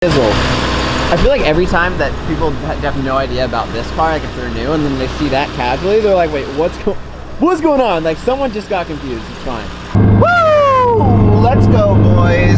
I feel like every time that people have no idea about this car, like if they're new and then they see that casually, they're like, wait, what's going on? Like someone just got confused. It's fine. Woo! Let's go, boys.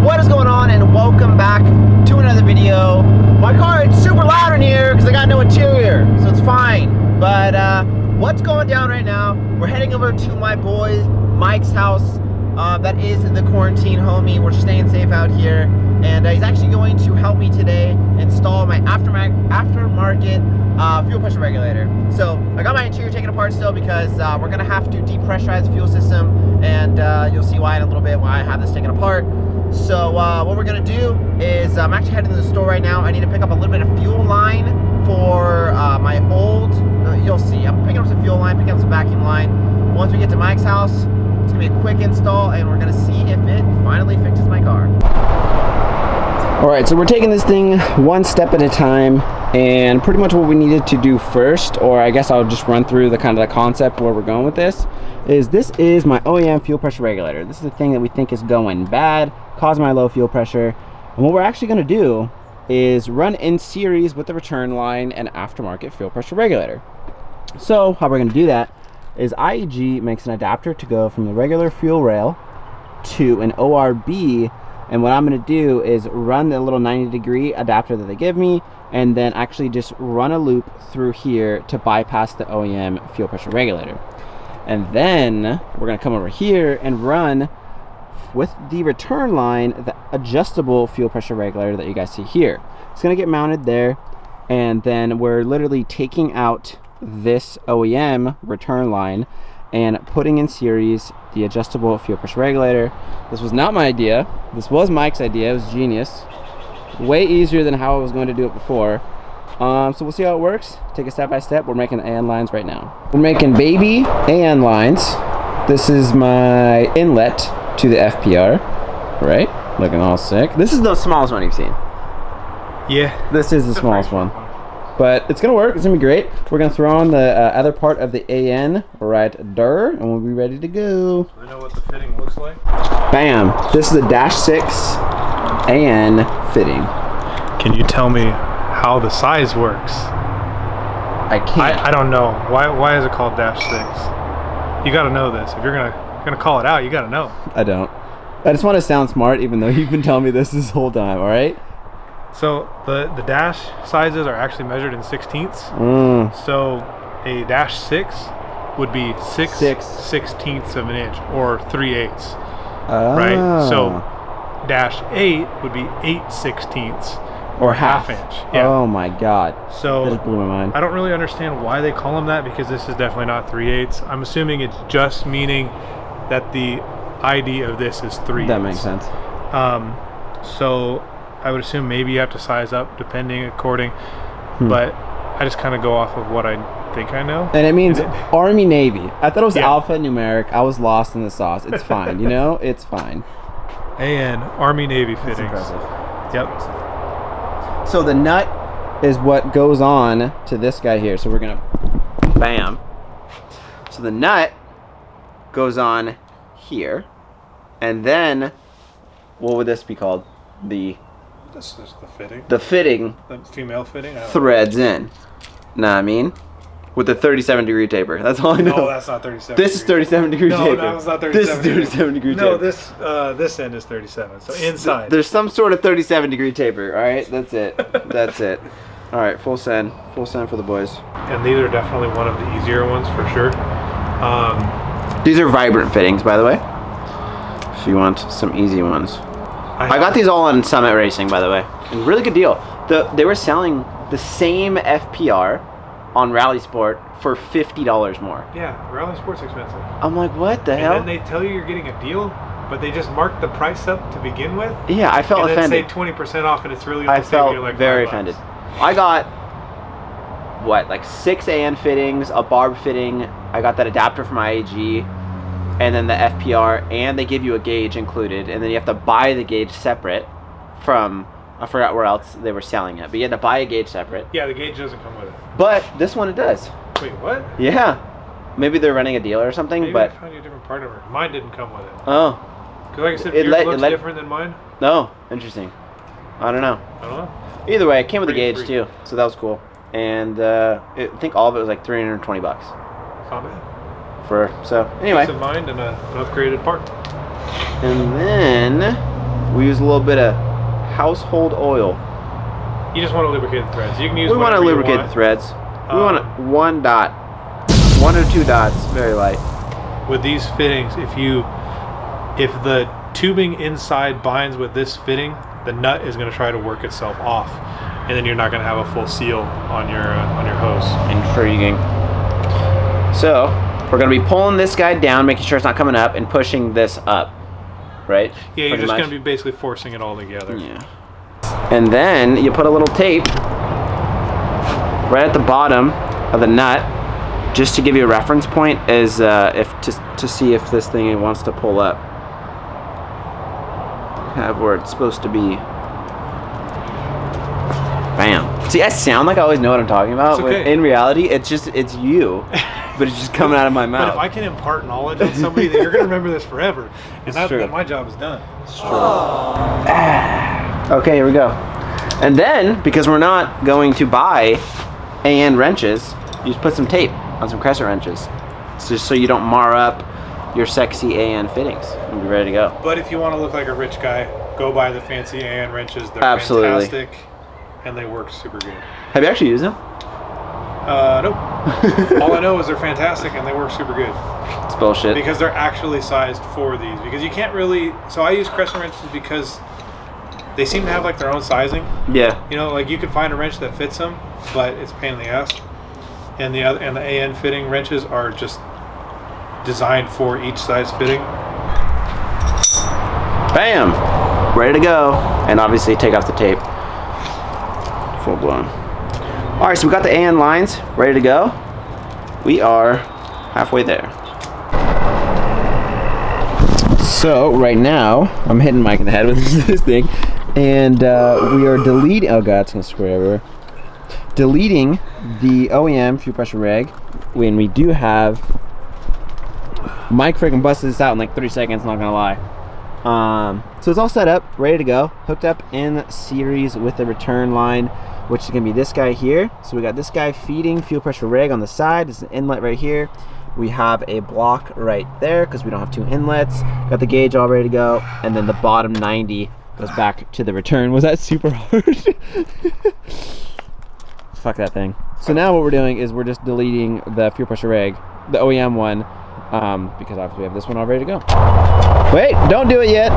What is going on? And welcome back to another video. My car is super loud in here because I got no interior, so it's fine. But what's going down right now? We're heading over to my boy Mike's house. That is the quarantine homie. We're staying safe out here. And he's actually going to help me today install my aftermarket fuel pressure regulator. So I got my interior taken apart still because we're gonna have to depressurize the fuel system, and you'll see why in a little bit why I have this taken apart. So what we're gonna do is I'm actually heading to the store right now. I need to pick up a little bit of fuel line for my old, you'll see, I'm picking up some fuel line, picking up some vacuum line. Once we get to Mike's house, it's gonna be a quick install and we're gonna see if it finally fixes my car. All right, so we're taking this thing one step at a time, and pretty much what we needed to do first, or I guess I'll just run through the kind of the concept where we're going with this is my OEM fuel pressure regulator. This is the thing that we think is going bad, causing my low fuel pressure. And what we're actually gonna do is run in series with the return line and aftermarket fuel pressure regulator. So how we're gonna do that is IEG makes an adapter to go from the regular fuel rail to an ORB. And what I'm going to do is run the little 90-degree adapter that they give me, and then actually just run a loop through here to bypass the OEM fuel pressure regulator. And then we're going to come over here and run with the return line the adjustable fuel pressure regulator that you guys see here. It's going to get mounted there, and then we're literally taking out this OEM return line and putting in series the adjustable fuel pressure regulator. This was not my idea. This was Mike's idea. It was genius. Way easier than how I was going to do it before. So we'll see how it works. Take it step by step. We're making AN lines right now. We're making baby AN lines. This is my inlet to the FPR, right? Looking all sick. This is the smallest one you've seen. Yeah. This is the smallest one. But it's gonna work. It's gonna be great. We're gonna throw on the other part of the AN right there, and we'll be ready to go. I know what the fitting looks like. Bam! This is the Dash 6 AN fitting. Can you tell me how the size works? I can't. I don't know. Why is it called Dash 6? You gotta know this. If you're gonna call it out, you gotta know. I don't. I just want to sound smart, even though you've been telling me this whole time. All right. So the dash sizes are actually measured in 16ths. So a Dash 6 would be 6 16ths of an inch, or 3/8. Right? So Dash 8 would be 8 16ths, or half inch. Yeah. Oh my god. So that just blew my mind. I don't really understand why they call them that, because this is definitely not 3/8. I'm assuming it's just meaning that the ID of this is 3/8. That makes sense. So I would assume maybe you have to size up depending according, but I just kind of go off of what I think I know. And it means Army Navy. I thought it was Yeah. alphanumeric. I was lost in the sauce. It's fine, you know? It's fine. AN, Army Navy fittings. That's impressive. Yep. So the nut is what goes on to this guy here. So we're gonna, bam. So the nut goes on here, and then what would this be called? This is the fitting. The fitting. The female fitting? Threads in. Know what I mean? With the 37-degree taper. That's all I know. No, that's not 37. This is 37-degree taper. No, that was not 37. This is 37-degree taper. No, this end is 37. So inside. There's some sort of 37-degree taper. All right, that's it. That's it. All right, full send for the boys. And these are definitely one of the easier ones for sure. These are vibrant fittings, by the way. If you want some easy ones. I got these all on Summit Racing, by the way. And really good deal. They were selling the same FPR on Rally Sport for $50 more. Yeah, Rally Sport's expensive. I'm like, what the hell? And then they tell you you're getting a deal, but they just mark the price up to begin with. Yeah, I felt offended. And then say 20% off, and it's really I the same. felt You're like very $5. offended. I got, what, like 6 AN fittings, a barb fitting. I got that adapter from IAG, and then the FPR, and they give you a gauge included, and then you have to buy the gauge separate from, I forgot where else they were selling it, but you had to buy a gauge separate. Yeah, the gauge doesn't come with it. But this one it does. Wait, what? Yeah. Maybe they're running a deal or something, Maybe but... I found you a different part of it. Mine didn't come with it. Oh. Because like I said, yours looks different than mine. No, interesting. I don't know. I don't know. Either way, it came with a gauge Free. too, so that was cool. And I think all of it was like $320. It's not bad. So anyway. Peace of mind and an upgraded part. And then we use a little bit of household oil. You just want to lubricate the threads. You can use. We want to lubricate the threads. We want 1 dot, 1 or 2 dots, very light. With these fittings, if the tubing inside binds with this fitting, the nut is going to try to work itself off, and then you're not going to have a full seal on your hose. Intriguing. So we're going to be pulling this guy down, making sure it's not coming up, and pushing this up, right? Yeah, you're Pretty just much. going to be basically forcing it all together. Yeah. And then you put a little tape right at the bottom of the nut, just to give you a reference point, as to see if this thing wants to pull up. Have where it's supposed to be. Bam. See, I sound like I always know what I'm talking about. It's okay. In reality, it's you, but it's just coming out of my mouth. But if I can impart knowledge on somebody, then you're going to remember this forever, and then my job is done. It's true. Okay, here we go. And then, because we're not going to buy AN wrenches, you just put some tape on some crescent wrenches. It's just so you don't mar up your sexy AN fittings and be ready to go. But if you want to look like a rich guy, go buy the fancy AN wrenches. They're Absolutely fantastic, and they work super good. Have you actually used them? Nope. All I know is they're fantastic and they work super good. It's bullshit. Because they're actually sized for these. Because you can't really... So I use crescent wrenches because they seem to have like their own sizing. Yeah. You know, like you can find a wrench that fits them, but it's a pain in the ass. And the AN fitting wrenches are just designed for each size fitting. Bam! Ready to go. And obviously take off the tape. Full blown. Alright, so we got the AN lines ready to go. We are halfway there. So right now, I'm hitting Mike in the head with this thing. And we are deleting, oh god, it's gonna square everywhere. Deleting the OEM fuel pressure reg when we do have... Mike freaking busted this out in like 30 seconds, not gonna lie. So it's all set up, ready to go, hooked up in series with the return line, which is gonna be this guy here. So we got this guy feeding fuel pressure reg on the side. There's an inlet right here. We have a block right there because we don't have 2 inlets. Got the gauge all ready to go, and then the bottom 90 goes back to the return. Was that super hard? Fuck that thing. So now what we're doing is we're just deleting the fuel pressure reg, the OEM one, because obviously we have this one all ready to go. Wait, don't do it yet.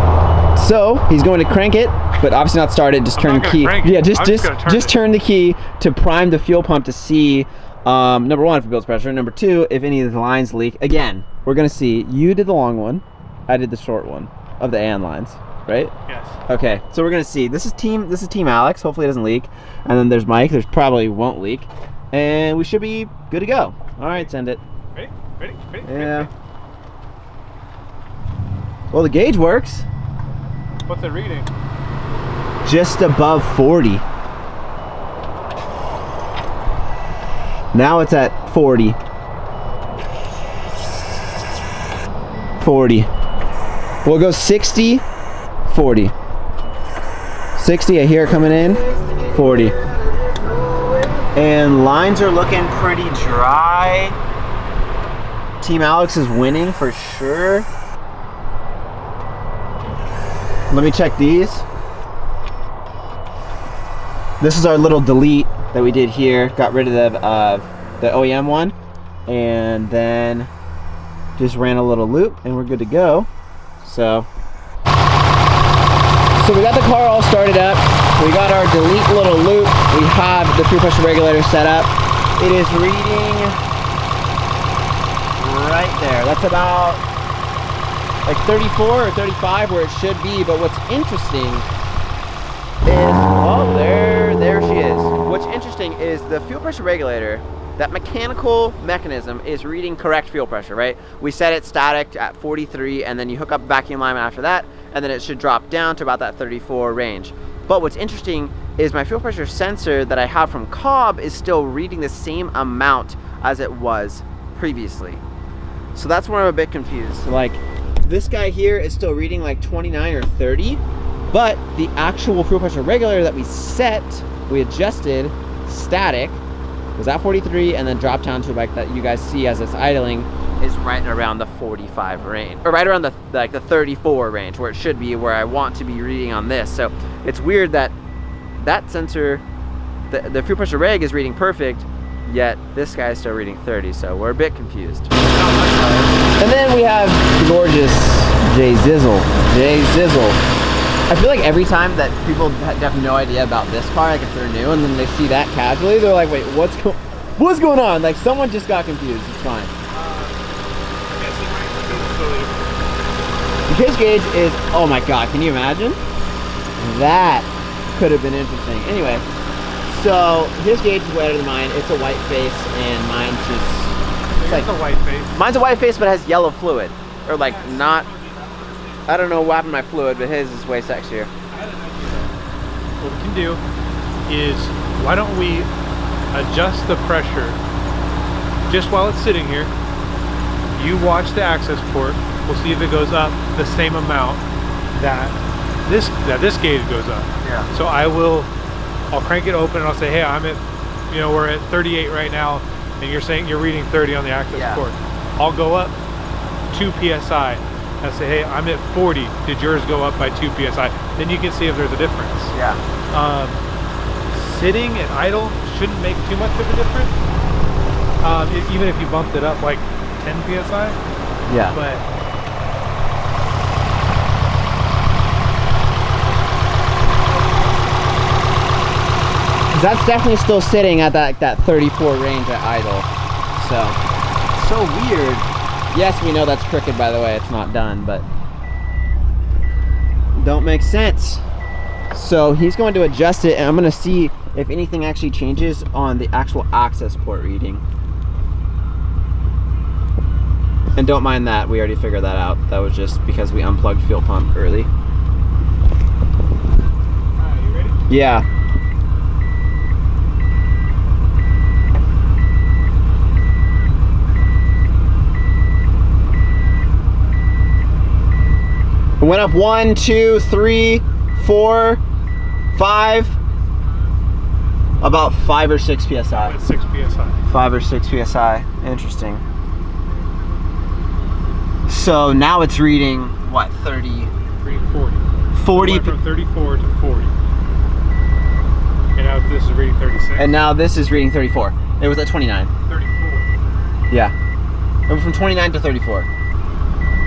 So he's going to crank it, but obviously not start it. Just turn the key. Yeah, just turn the key to prime the fuel pump to see, number 1, if it builds pressure. Number 2, if any of the lines leak. Again, we're gonna see. You did the long one. I did the short one of the AN lines, right? Yes. Okay, so we're gonna see. This is team Alex. Hopefully it doesn't leak. And then there's Mike. There's probably won't leak, and we should be good to go. All right, send it. Ready? Yeah. Ready? Well, the gauge works. What's it reading? Just above 40. Now it's at 40. 40. We'll go 60, 40. 60, I hear it coming in. 40. And lines are looking pretty dry. Team Alex is winning for sure. Let me check these. This is our little delete that we did here. Got rid of the OEM one, and then just ran a little loop, and we're good to go. So we got the car all started up. We got our delete little loop. We have the fuel pressure regulator set up. It is reading right there. That's about like 34 or 35 where it should be. But what's interesting is, oh, there she is. What's interesting is the fuel pressure regulator, that mechanical mechanism is reading correct fuel pressure, right? We set it static at 43, and then you hook up a vacuum line after that, and then it should drop down to about that 34 range. But what's interesting is my fuel pressure sensor that I have from Cobb is still reading the same amount as it was previously. So that's where I'm a bit confused. Like, this guy here is still reading like 29 or 30, But the actual fuel pressure regulator that we adjusted static, was at 43 and then dropped down to like that you guys see as it's idling, is right around the 45 range, or right around the 34 range, where it should be, where I want to be reading on this. So it's weird that that sensor, the fuel pressure reg is reading perfect, yet this guy is still reading 30, so we're a bit confused. And then we have the gorgeous Jay Zizzle. I feel like every time that people have no idea about this car, like if they're new and then they see that casually, they're like, wait, what's going on? Like someone just got confused. It's fine. His gauge is, oh my god, can you imagine? That could have been interesting. Anyway, so his gauge is wetter than mine. It's a white face, and mine's just, it's like a white face. Mine's a white face, but has yellow fluid, or like not. I don't know what happened to my fluid, but his is way sexier. What we can do is, why don't we adjust the pressure just while it's sitting here. You watch the access port. We'll see if it goes up the same amount that this gauge goes up. Yeah. So I'll crank it open and I'll say, hey, I'm at, we're at 38 right now, and you're saying you're reading 30 on the access port. I'll go up 2 psi. I say, hey, I'm at 40. Did yours go up by 2 psi? Then you can see if there's a difference. Yeah. Sitting at idle shouldn't make too much of a difference. Even if you bumped it up like 10 psi. Yeah. But that's definitely still sitting at that 34 range at idle. So weird. Yes, we know that's crooked, by the way. It's not done, but don't make sense. So he's going to adjust it, and I'm going to see if anything actually changes on the actual access port reading. And don't mind that, we already figured that out. That was just because we unplugged fuel pump early. You ready? Yeah. It went up 1, 2, 3, 4, 5, about 5 or 6 psi. About 6 psi. 5 or 6 psi. Interesting. So now it's reading what, 30? Reading 40. 40. Went from 34 to 40. And now this is reading 36. And now this is reading 34. It was at 29. 34. Yeah. It went from 29 to 34.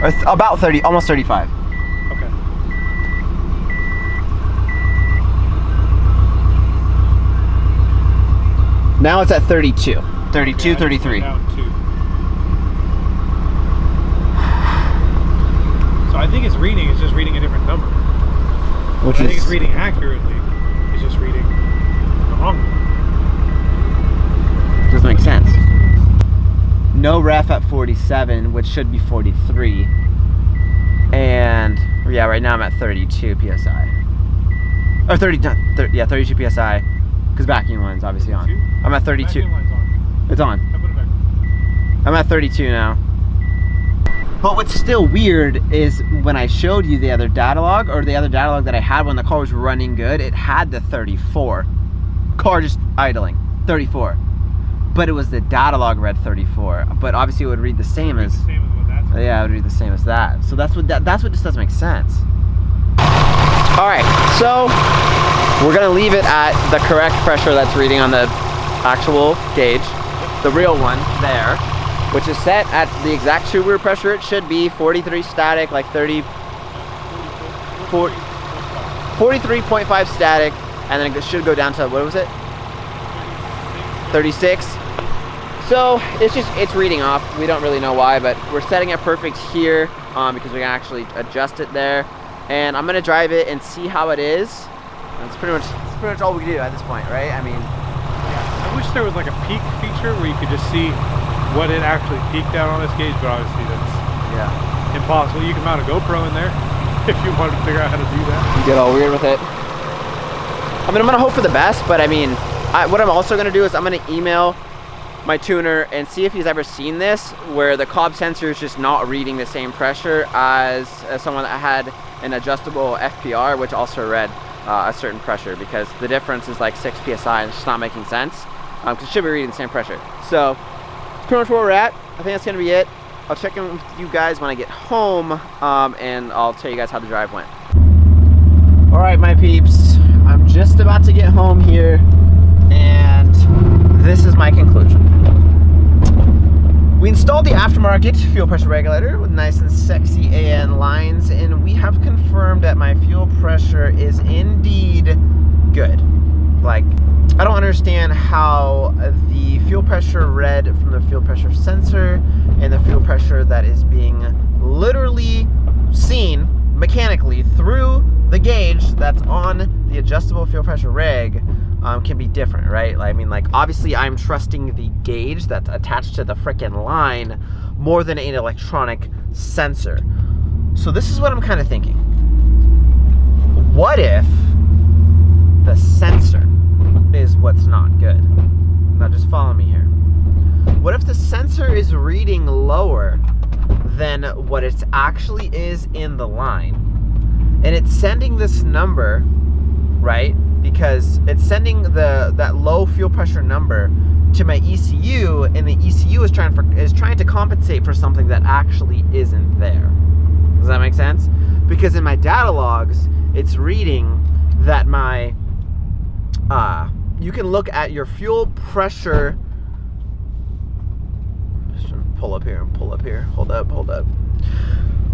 Or about 30, almost 35. Okay. Now it's at 32. 32, 33. Down 2. So I think it's just reading a different number. Which I think it's reading accurately. It's just reading the wrong number. Doesn't make sense. No ref at 47, which should be 43. And yeah, right now I'm at 32 psi. Or 32 psi. Because vacuum line's obviously on. I'm at 32. Vacuum line's on. It's on. I put it back. I'm at 32 now. But what's still weird is when I showed you the other data log, or the other data log that I had when the car was running good, it had the 34. Car just idling, 34. But it was the data log read 34. But obviously it would read the same as what that's. yeah, it would read the same as that. So that's what just doesn't make sense. All right, so we're gonna leave it at the correct pressure that's reading on the actual gauge, the real one there, which is set at the exact Subaru pressure it should be, 43 static, like 43.5 static, and then it should go down to, what was it? 36. So it's reading off. We don't really know why, but we're setting it perfect here because we can actually adjust it there. And I'm gonna drive it and see how it is. That's pretty much all we can do at this point, right? I mean, yeah. I wish there was like a peak feature where you could just see what it actually peaked out on this gauge, but obviously that's impossible. You can mount a GoPro in there if you wanted to figure out how to do that. You get all weird with it. I mean, I'm gonna hope for the best, but I mean, what I'm also gonna do is I'm gonna email my tuner and see if he's ever seen this, where the cob sensor is just not reading the same pressure as someone that had an adjustable FPR, which also read a certain pressure, because the difference is like 6 psi and it's just not making sense, because it should be reading the same pressure. So that's pretty much where we're at. I think that's gonna be it. I'll check in with you guys when I get home, and I'll tell you guys how the drive went. All right, my peeps, I'm just about to get home here, and this is my conclusion. We installed the aftermarket fuel pressure regulator with nice and sexy AN lines, and we have confirmed that my fuel pressure is indeed good. Like, I don't understand how the fuel pressure read from the fuel pressure sensor and the fuel pressure that is being literally seen mechanically through the gauge that's on the adjustable fuel pressure reg can be different, right? I mean, like, obviously I'm trusting the gauge that's attached to the frickin' line more than an electronic sensor. So this is what I'm kind of thinking. What if the sensor is what's not good? Now just follow me here. What if the sensor is reading lower than what it actually is in the line? And it's sending this number, right? Because it's sending that low fuel pressure number to my ECU, and the ECU is trying to compensate for something that actually isn't there. Does that make sense? Because in my data logs, it's reading that my you can look at your fuel pressure. Just pull up here and pull up here. Hold up.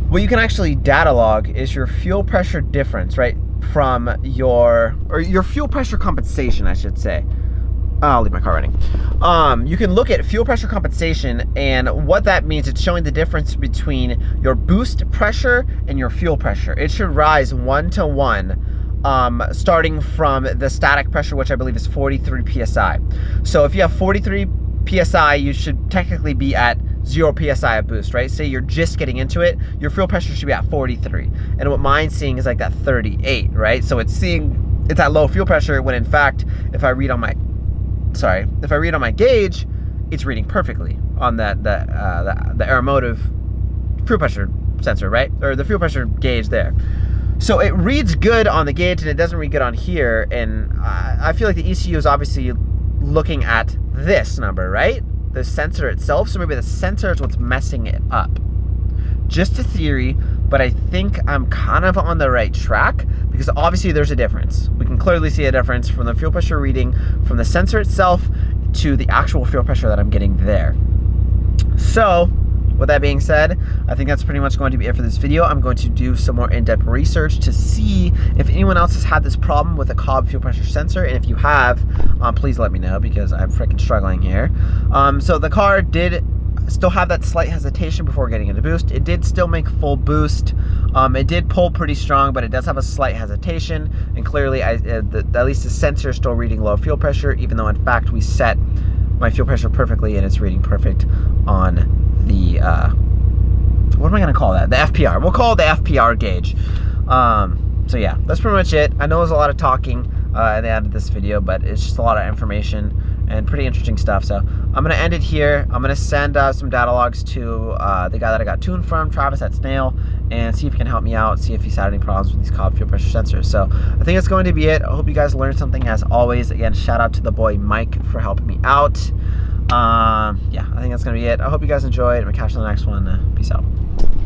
What you can actually data log is your fuel pressure difference, right? From your fuel pressure compensation, I should say. I'll leave my car running. You can look at fuel pressure compensation, and what that means, it's showing the difference between your boost pressure and your fuel pressure. It should rise 1 to 1, starting from the static pressure, which I believe is 43 psi. So if you have 43 psi, you should technically be at 0 psi of boost, right? Say you're just getting into it, your fuel pressure should be at 43. And what mine's seeing is like that 38, right? So it's at low fuel pressure, when in fact, if I read on my gauge, it's reading perfectly on the Aeromotive fuel pressure sensor, right? Or the fuel pressure gauge there. So it reads good on the gauge and it doesn't read good on here. And I feel like the ECU is obviously looking at this number, right? The sensor itself. So maybe the sensor is what's messing it up. Just a theory, but I think I'm kind of on the right track, because obviously there's a difference. We can clearly see a difference from the fuel pressure reading from the sensor itself to the actual fuel pressure that I'm getting there. So with that being said, I think that's pretty much going to be it for this video. I'm going to do some more in-depth research to see if anyone else has had this problem with a Cobb fuel pressure sensor, and if you have, please let me know, because I'm freaking struggling here. So the car did still have that slight hesitation before getting into boost. It did still make full boost. It did pull pretty strong, but it does have a slight hesitation, and clearly at least the sensor is still reading low fuel pressure, even though in fact we set my fuel pressure perfectly and it's reading perfect on the what am I gonna call that? The FPR. We'll call it the FPR gauge. So yeah, that's pretty much it. I know there's a lot of talking at the end of this video, but it's just a lot of information and pretty interesting stuff. So I'm gonna end it here. I'm gonna send some data logs to the guy that I got tuned from, Travis at Snail, and see if he can help me out, see if he's had any problems with these Cobb fuel pressure sensors. So I think that's going to be it. I hope you guys learned something as always. Again, shout out to the boy Mike for helping me out. Yeah, I think that's gonna be it. I hope you guys enjoyed, and we'll catch you on the next one. Peace out.